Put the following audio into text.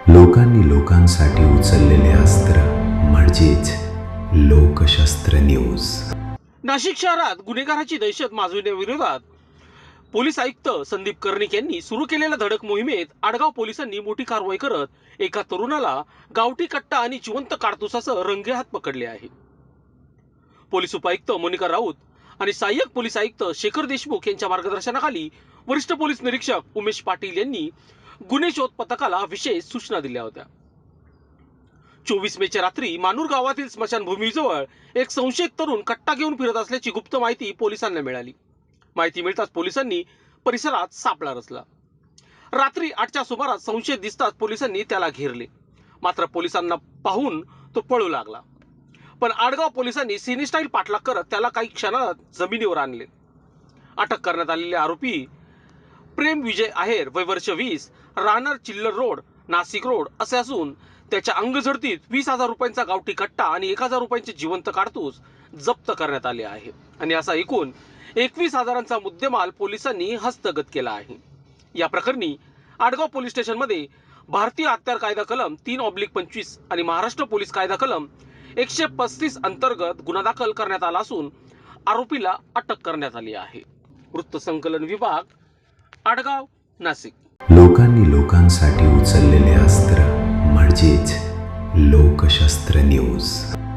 लोकांनी लोकांसाठी उचललेले अस्त्र म्हणजेच लोकशस्त्र न्यूज। नाशिक शहरात गुन्हेगाराची दहशत माजविण्याविरोधात पोलीस आयुक्त संदीप कर्णिक यांनी सुरू केलेल्या धडक मोहिमेत आडगाव पोलिसांनी मोठी कारवाई करत एका तरुणाला गावठी कट्टा आणि जिवंत काडतुसासह रंगेहात पकडले आहे। पोलीस उपायुक्त मोनिका राऊत आणि सहाय्यक पोलीस आयुक्त शेखर देशमुख यांच्या मार्गदर्शनाखाली वरिष्ठ पोलीस निरीक्षक उमेश पाटील यांनी गुन्हे शोध पथकाला विशेष सूचना दिल्या होत्या। 24 मेच्या रात्री मानूर गावातील स्मशानभूमीजवळ एक संशयित तरुण कट्टा घेऊन फिरत असल्याची गुप्त माहिती पोलिसांना मिळाली। माहिती मिळताच पोलिसांनी परिसरात सापळा रचला। रात्री 8च्या सुमारास संशयित दिसताच पोलिसांनी त्याला घेरले, मात्र पोलिसांना पाहून तो पळू लागला। पण आडगाव पोलिसांनी सिनी स्टाईल पाठलाग करत त्याला काही क्षणात जमिनीवर आणले। अटक करण्यात आलेले आरोपी प्रेम विजय आहेर, वय वर्ष 20, राहणार चिल्लर रोड, नाशिक रोड असे असून त्याच्या अंगझडतीत 20,000 रुपयांचा गावठी कट्टा आणि 1,000 रुपयांचे जिवंत काडतूस जप्त करण्यात आले आहे आणि असा एकूण 21,000चा मुद्देमाल पोलिसांनी हस्तगत केला आहे। या प्रकरणी आडगाव पोलीस स्टेशनमध्ये भारतीय हत्यार कायदा कलम 3/25 आणि महाराष्ट्र पोलीस कायदा कलम 135 अंतर्गत गुन्हा दाखल करण्यात आला असून आरोपीला अटक करण्यात आली आहे। वृत्तसंकलन विभाग, आडगाव, नाशिक। लोकांनी लोकांसाठी उचललेले अस्त्र म्हणजेच लोकशस्त्र न्यूज।